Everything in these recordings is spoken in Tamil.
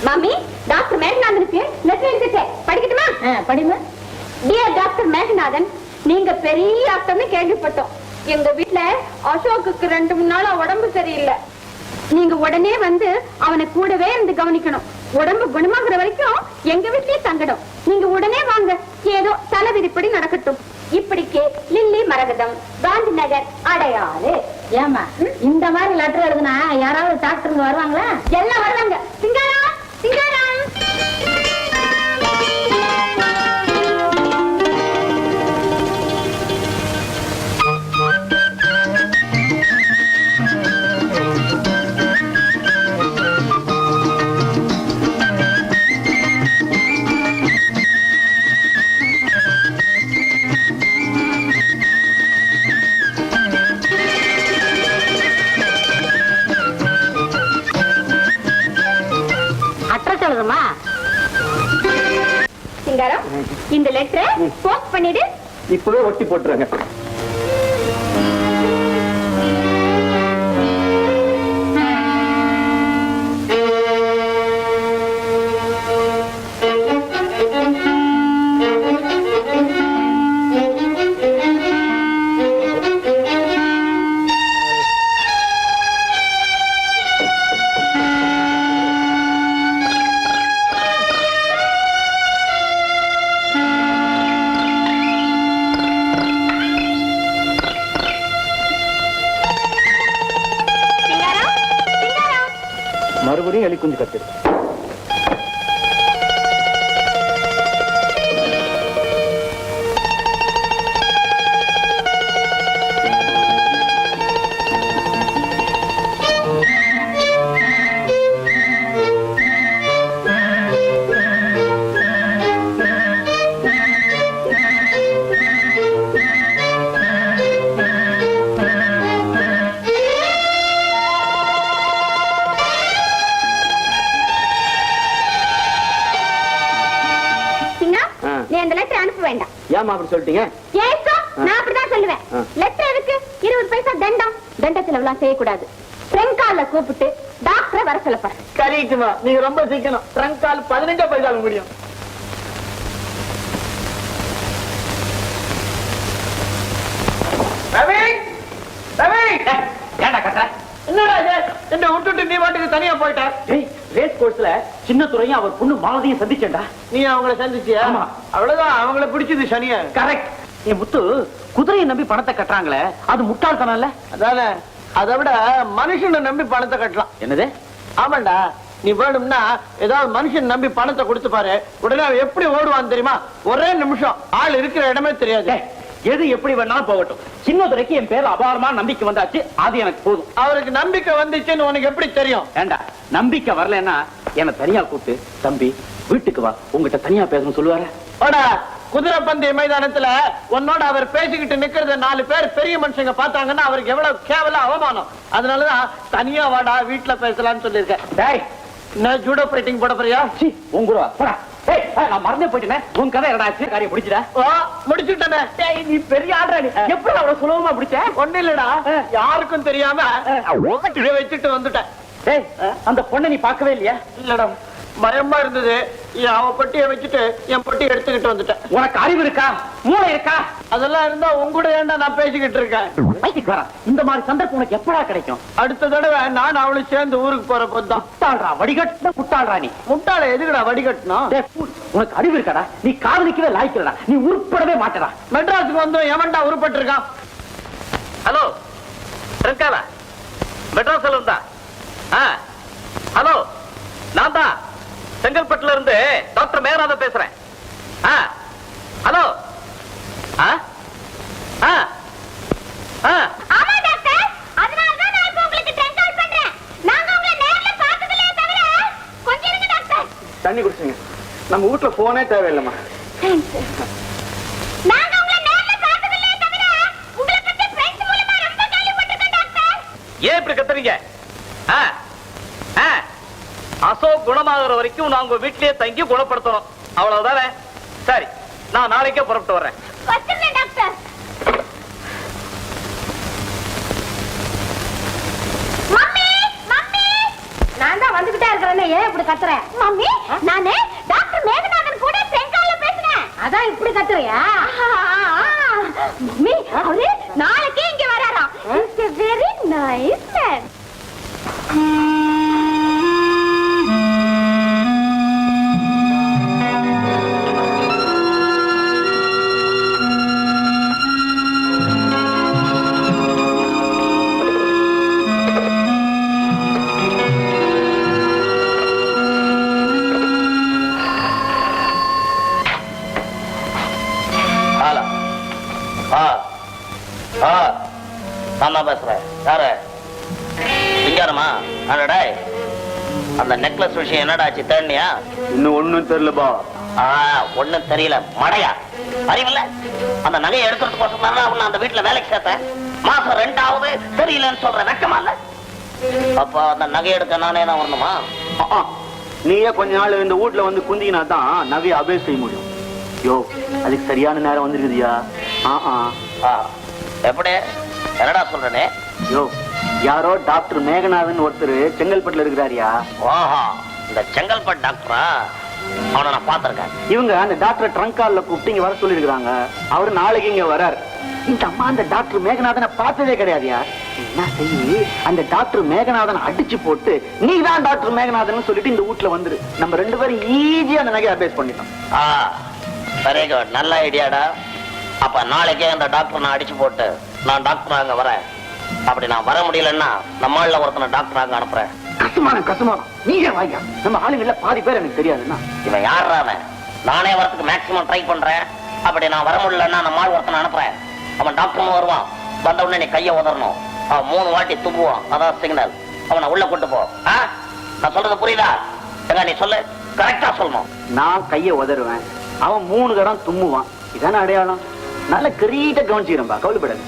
மாமி, டாக்டர் மேகநாதனுக்கு லெட்டர் எழுதிட்டேன். படிக்கட்டுமா? படிங்க. டியர் டாக்டர் மேகநாதன், நீங்க பெரிய டாக்டர்னு கேள்விப்பட்டோம். எங்க வீட்டுல அசோக்குக்கு 2-3 நாளா உடம்பு சரியில்லை. நீங்க உடனே வந்து அவனை கூடவே இருந்து கவனிக்கணும். உடம்பு குணமாகிற வரைக்கும் எங்க வீட்லயே தங்கணும். நீங்க உடனே வாங்க. ஏதோ தலைவிதிப்படி நடக்கட்டும். இப்படிக்கு லில்லி மரகதம், காந்தி நகர், அடையாறு. ஏமா இந்த மாதிரி லெட்டர் எழுதுனா யாராவது டாக்டருங்க வருவாங்களா? எல்லாம் வருவாங்க. சிங்காரா சிங்காரா. சிங்காரம், இந்த லெட்டரை போஸ்ட் பண்ணிடு. இப்பவே ஒட்டி போட்டுருங்க. மறுபடியும் எலி குஞ்சு கத்து. ஏமா அப்படி சொல்லிட்டீங்க? நான் அப்படிதான் சொல்லுவேன். லெட்டர் எதுக்கு? 20 பைசா தண்டம். தண்ட செலவுலாம் செய்யக்கூடாது. ட்ரங்கால கூப்பிட்டு டாக்டரை வர சொல்லப்ப. கரெக்ட்மா, நீங்க ரொம்ப சீக்கிரம். ட்ரங்கால் 15 பைசா முடியும். என்ன விட்டுட்டு நீ வாட்டுக்கு தனியா போயிட்ட? ரேஸ் கோர்ஸ்ல சின்ன துறையும் அவர் பொண்ணு மாலதியும் சந்திச்சேன்டா. நீ அவங்கள சந்திச்சியா? அவ்வளவுதான், அவங்கள பிடிச்சது சனியா. கரெக்ட். என் முத்து, குதிரையை நம்பி பணத்தை கட்டுறாங்களே, அது முட்டாள்தனம் இல்ல? அதானே. அதை விட மனுஷனை நம்பி பணத்தை கட்டலாம். என்னது? ஆமாண்டா. நீ வேணும்னா ஏதாவது மனுஷன் நம்பி பணத்தை கொடுத்து பாரு, உடனே எப்படி ஓடுவான்னு தெரியுமா? ஒரே நிமிஷம் ஆள் இருக்கிற இடமே தெரியாது. எது எப்படி வேணாலும் போகட்டும், சின்னதுரைக்கு என் பேர் அபாரமா நம்பிக்கை வந்தாச்சு, அது எனக்கு போதும். அவருக்கு நம்பிக்கை வந்துச்சுன்னு உனக்கு எப்படி தெரியும்? ஏண்டா, நம்பிக்கை வரலன்னா என்ன தனியா கூப்பிட்டு, தம்பி வீட்டுக்கு வா, உங்ககிட்ட தனியா பேசணும் சொல்லுவாரு. குதிரை பந்தய மைதானத்துல உன்னோட அவர் பேசிக்கிட்டு நிக்கிறத 4 பேர் பெரிய மனுஷங்க பார்த்தாங்கன்னா அவருக்கு எவ்வளவு கேவல அவமானம். அதனாலதான் தனியா வாடா, வீட்டுல பேசலாம்னு சொல்லியிருக்கேன். நான் ஜூடோ பிரேட்டிங் போட போறியா? உங்க போடா. நான் மறந்தே போயிட்டேன். உன் கதை என்னடாச்சு? காரியம் முடிச்சுடா? முடிச்சுட்டேன். நீ பெரிய ஆடுற, எப்படி அவ்வளவு சுலபமா பிடிச்ச? ஒண்ணு இல்லடா, யாருக்கும் தெரியாம வச்சுட்டு வந்துட்டேன். அந்த பொண்ணை நீ பார்க்கவே இல்லையா? இல்லடா, பயமா இருந்தது. அவ பொட்டியை வச்சுட்டு என் பொட்டி எடுத்துக்கிட்டு வந்துட்டேன். உனக்கு அறிவு இருக்கா? மூளை இருக்கா? அதெல்லாம் இருந்தா உங்கூட ஏண்டா நான் பேசிக்கிட்டு இருக்கேன். இந்த மாதிரி சந்தர்ப்பம் உனக்கு எப்படா கிடைக்கும்? அடுத்த தடவை நான் அவளும் சேர்ந்து ஊருக்கு போற போதுதான். முட்டாள்றா, வடிகட்டின முட்டாள்றா நீ. முட்டாள எதுக்குடா வடிகட்டணும்? உனக்கு அறிவு இருக்காடா? நீ காதலிக்கவே லாய்க்கலடா, நீ உருப்படவே மாட்டடா. மெட்ராஸுக்கு வந்து எவன்டா உருப்பட்டு இருக்கான்? ஹலோ இருக்கால, மெட்ராஸ்ல இருந்தா? ஹலோ, நான் தான் செங்கல்பட்டுல இருந்து டாக்டர் மேகநாதன் பேசுறேன். ஹலோ. தண்ணி குடிச்சுங்க. நம்ம வீட்டுல போனே தேவையில்லைமா. ஏன் இப்படி கத்துறீங்க? அசோக் குணமாகிற வரைக்கும் நான் உங்க வீட்லயே தங்கி குணப்படுத்தணும், அவ்வளவுதானே? சரி, நான் நாளைக்கே புறப்பட்டு வர்றேன். நான் தான் வந்துகிட்டே இருக்கிறேன். ஏன் இப்படி கத்துற? மம்மி, நானே டாக்டர் மேகநாதன் கூட செங்கால பேசுறேன். அதான் இப்படி கத்துறியா? மம்மி, அவரு நாளைக்கே இங்க வராராம். It's a very nice man. நான் பேசுறேன். யாரு? சிங்காரமா? அந்த நெக்லஸ் விஷயம் என்னடாச்சு? தேடினியா? இன்னும் ஒண்ணும் தெரியலப்பா. ஒண்ணும் தெரியல. மடையா அறிவில்ல? அந்த நகையை எடுக்கிறதுக்கோசம் தான் அந்த வீட்டுல வேலைக்கு சேர்த்தேன். மாசம் 2வது தெரியலன்னு சொல்ற வெக்கமா இல்ல? அப்ப அந்த நகை எடுக்க நானே தான் வரணுமா? நீயே கொஞ்ச நாள் இந்த வீட்டுல வந்து குந்தினா தான் நகையை அபேஸ் செய்ய முடியும். யோ, அதுக்கு சரியான நேரம் வந்துருக்குதியா? எப்படி? என்னடா சொல்றனே? யோ, யாரோ டாக்டர் மேகநாதன் ஒருத்தர் செங்கல்பட்டுல இருக்கிறாரியா? ஓஹோ, இந்த செங்கல்பட்டு டாக்டரா? அவனை நான் பாத்திருக்கேன். இவங்க அந்த டாக்டர் ட்ரங்க் கால்ல கூப்பிட்டு இங்க வர சொல்லிருக்காங்க. அவரு நாளைக்கு இங்க வராரு. இந்த அம்மா அந்த டாக்டர் மேகநாதனை பார்த்ததே கிடையாதுயா. என்ன செய்யி, அந்த டாக்டர் மேகநாதனை அடிச்சு போட்டு நீ தான் டாக்டர் மேகநாதன் சொல்லிட்டு இந்த வீட்டுல வந்துரு. நம்ம 2 பேரும் ஈஸியா அந்த நகையை அபேஸ் பண்ணிட்டோம். வெரி குட், நல்ல ஐடியாடா. அப்ப நாளைக்கே அந்த டாக்டர் நான் அடிச்சு போட்டு நான் டாக்டர் அங்க வரேன். அப்படி நான் வர முடியலன்னா நம்மள ஒருத்தனை டாக்டர் அங்க அனுப்புறேன். கசுமானம் நீங்க வாங்க. நம்ம ஆளுங்கள பாதி பேர் எனக்கு தெரியாதுன்னா. இவன் யாரா? நானே வரதுக்கு மேக்சிமம் ட்ரை பண்றேன். அப்படி நான் வர முடியலன்னா நம்ம ஆள் ஒருத்தனை அனுப்புறேன். அவன் டாக்டர் வருவான். வந்த உடனே நீ கையை உதறணும். அவன் 3 வாட்டி துப்புவான். அதான் சிக்னல். அவனை உள்ள கொண்டு போ. நான் சொல்றது புரியுதா? எங்க நீ சொல்லு, கரெக்டா சொல்லணும். நான் கையை உதறுவேன், அவன் 3 தரம் தும்முவான். இதான அடையாளம். நல்ல கிரீட்ட கவனிச்சுக்கிறேன்பா, கவலைப்படாது.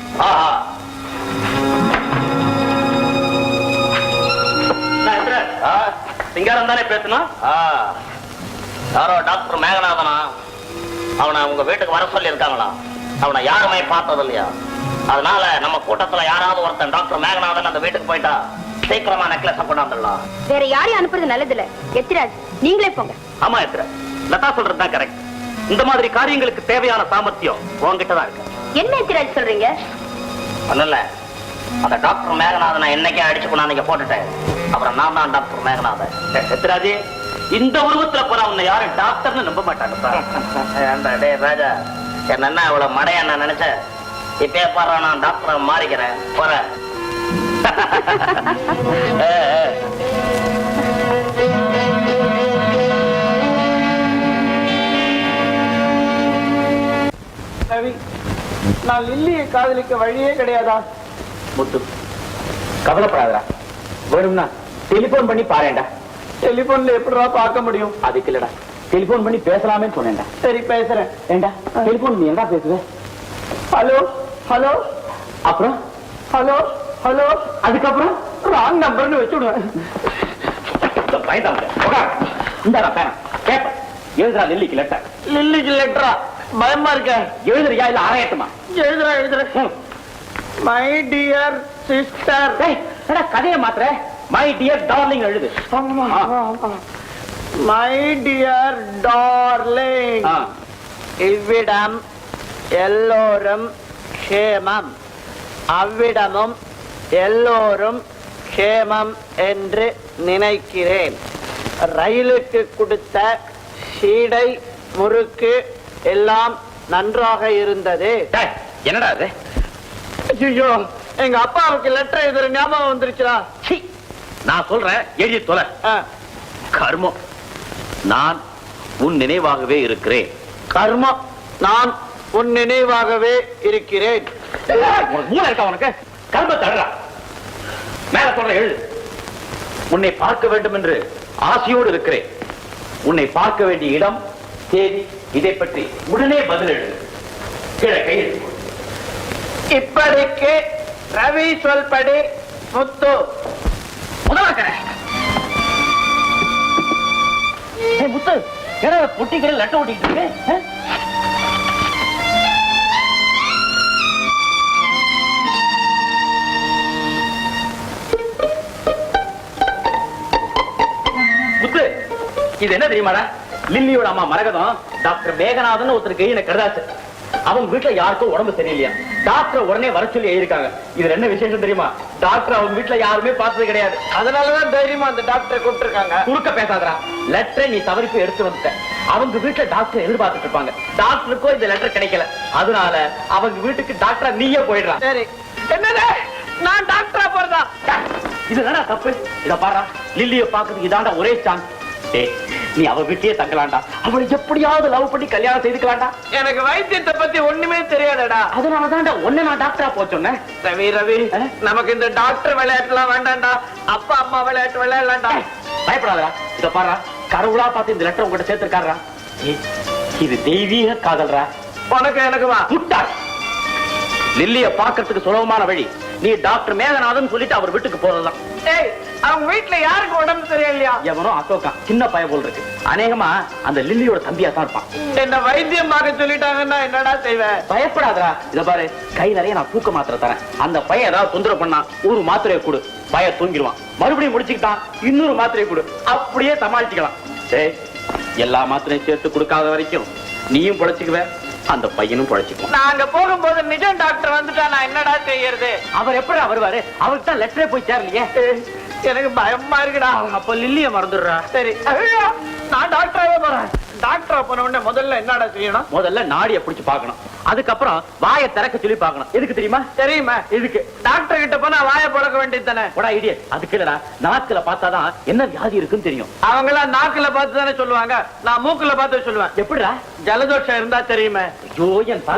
சிங்காரம் தானே பேசணும். யாரோ டாக்டர் மேகநாதனா? அவனை உங்க வீட்டுக்கு வர சொல்லி இருக்காங்களா? அவனை யாருமே பார்த்தது இல்லையா? அதனால நம்ம கூட்டத்துல யாராவது ஒருத்தன் டாக்டர் மேகநாதன் அந்த வீட்டுக்கு போயிட்டா சீக்கிரமா நெக்லஸ் கொண்டாந்துடலாம். வேற யாரையும் அனுப்புறது நல்லது இல்ல. எத்திராஜ், நீங்களே போங்க. ஆமா எத்திராஜ், லதா சொல்றதுதான் கரெக்ட். இந்த மாதிரி காரியங்களுக்கு தேவையான சாமர்த்தியம் உங்ககிட்டதான் இருக்கு. என்ன எத்திராஜ் சொல்றீங்க? இல்ல, அந்த டாக்டர் மேகநாதனை என்னைக்கே அடிச்சு கொண்டாந்து போட்டுட்டேன். அப்புறம் நான் தான் டாக்டர் மேகநாதன். எத்திராஜ், இந்த உருவத்துல போற உன்னை யாரும் டாக்டர்னு நம்ப மாட்டாங்க. டே ராஜா, என்ன அவ்வளவு மடையா நான் நினைச்சேன். இப்பே பாரு, நான் டாக்டர் மாறிக்கிறேன். போறேன். நான் லில்லியை காதலிக்க வழியே கிடையாதா? முத்து, கவலைப்படாதா. வேணும்னா டெலிபோன் பண்ணி பாருடா. டெலிபோன்ல எப்படிடா பார்க்க முடியும்? அதுக்கு இல்லடா, டெலிபோன் பண்ணி பேசலாமே சொன்னேன்டா. சரி, பேசுறேன். ஏண்டா டெலிபோன் நீ எங்க பேசுவ? ஹலோ ஹலோ, அப்புறம் ஹலோ ஹலோ, அதுக்கப்புறம் ராங் நம்பர்னு வச்சுடுவேன். எழுதுறா லில்லிக்கு லெட்டர். லில்லிக்கு லெட்டரா? பயமா இருக்க. எழுதுறியா இல்ல ஆராயட்டுமா? எழுதுறேன். My dear sister. கதையை மாத்திர. மை டியர் டார்லிங் எழுது. மை டியர் டார்லிங், இவ்விடம் எல்லோரும் க்ஷேமம், அவ்விடமும் எல்லோரும் க்ஷேமம் என்று நினைக்கிறேன். ரயிலுக்கு கொடுத்த சீடை, முறுக்கு எல்லாம் நன்றாக இருந்தது. என்னடா அது? ஐயோ, எங்க அப்பாவுக்கு லெட்டர் எழுதுற ஞாபகம் வந்துருச்சா? நான் சொல்றேன், எழுதி தொலை. கர்மம், நான் உன் நினைவாகவே இருக்கிறேன். கர்மம், நான் உன் நினைவாகவே இருக்கிறேன். மூளை இருக்கா உனக்கு? கர்ம தடுறா. மேல சொல்ற எழுது. உன்னை பார்க்க வேண்டும் என்று ஆசையோடு இருக்கிறேன். உன்னை பார்க்க வேண்டிய இடம், தேதி, இதை பற்றி உடனே பதில் எழுது. கீழே கையெழுத்து. இப்படிக்கு ரவி சொல்படி முத்து. முத்து, ஏன்னா பொட்டிகளில் லெட்டர் ஓட்டிட்டு இருக்கு. இது என்ன தெரியுமாடா? லில்லியோட அம்மா மரகதம் டாக்டர் மேகநாதன் ஒருத்தருக்கு எழுதின கடிதாச்சு. அவங்க வீட்டுல யாருக்கும் உடம்பு சரியில்லையா, டாக்டர் உடனே வர சொல்லி எழுதிருக்காங்க. இதுல என்ன விசேஷம் தெரியுமா? டாக்டர் அவங்க வீட்டுல யாருமே பார்த்தது கிடையாது. அதனாலதான் தைரியமா அந்த டாக்டரை கூப்பிட்டுருக்காங்க. குறுக்க பேசாதடா. லெட்டரை நீ தவறி போய் எடுத்து வந்துட்ட. அவங்க வீட்டுல டாக்டர் எதிர்பார்த்துட்டு இருப்பாங்க. டாக்டருக்கும் இந்த லெட்டர் கிடைக்கல. அதனால அவங்க வீட்டுக்கு டாக்டரா நீயே போயிடுறா. சரி, என்னது நான் டாக்டரா போறதா? இதுதானா தப்பு? இத பாரு, லில்லிய பாக்குறதுக்கு இதாண்டா ஒரே சான்ஸ். நீ அவ வீட்லயே தங்கலாண்டா. அவளை எப்படியாவது லவ் பண்ணி கல்யாணம் செய்துக்கலாண்டா. எனக்கு வைத்தியத்தை பத்தி ஒண்ணுமே தெரியாதடா. அதனாலதான்டா ஒண்ணு நான் டாக்டரா போச்சோன்னேன். ரவி ரவி, நமக்கு இந்த டாக்டர் விளையாட்டுலாம் வேண்டாம்டா. அப்பா அம்மா விளையாட்டு விளையாடலாம்டா. பயப்படாதடா. இத பாரு, கடவுளா பார்த்து இந்த லெட்டர் உங்ககிட்ட சேர்த்திருக்காரா. இது தெய்வீக காதல்ரா. உனக்கு எனக்கு வா முட்டாள். லில்லிய பாக்கிறதுக்கு சுலபமான வழி நீ டாக்டர் மேகநாதன் சொல்லிட்டு அவர் வீட்டுக்கு போறதுதான். அவங்க வீட்டுல யாருக்கு உடம்பு சரியில்லையா? எவனோ அசோகா சின்ன பையன் போல் இருக்கு. அநேகமா அந்த லில்லியோட தம்பியா தான் இருப்பான். என்ன வைத்தியம் பார்க்க சொல்லிட்டாங்கன்னா என்னடா செய்வேன்? பயப்படாதடா. இத பாரு, கை நிறைய நான் தூக்க மாத்திரை தரேன். அந்த பையன் ஏதாவது தொந்தரவு பண்ணா ஒரு மாத்திரையை கொடு, பய தூங்கிடுவான். மறுபடியும் முடிச்சுக்கிட்டான், இன்னொரு மாத்திரையை கொடு, அப்படியே சமாளிச்சுக்கலாம். எல்லா மாத்திரையும் சேர்த்து கொடுக்காத வரைக்கும் நீயும் பொழைச்சுக்குவ, அந்த பையனும் பொழைச்சுக்குவான். நாங்க போகும்போது நிஜம் டாக்டர் வந்துட்டா நான் என்னடா செய்யறது? அவர் எப்படி வருவாரு? அவருக்கு தான் லெட்டரே போய் சேரலையே. எனக்கு பயமா இருக்குடா. அப்ப லில்லிய மறந்துடுறா. சரி, நான் டாக்டராவே போறேன். டாக்டரா போன உடனே முதல்ல என்னடா செய்யணும்? முதல்ல நாடிய பிடிச்சு பார்க்கணும். அதுக்கப்புறம் வாயை திறக்க சொல்லி பார்க்கணும். எதுக்கு தெரியுமா? தெரியுமா? இதுக்கு டாக்டர் கிட்ட போனா வாயை பழக்க வேண்டியது தானே. போடா இடியே. அதுக்கு இல்லடா, நாக்குல பார்த்தாதான் என்ன வியாதி இருக்குன்னு தெரியும். அவங்க எல்லாம் நாக்குல பார்த்து தானே சொல்லுவாங்க. நான் மூக்குல பார்த்து சொல்லுவேன். எப்படிடா? ஜலதோஷம் இருந்தா தெரியுமே. ஐயோ, என் தலை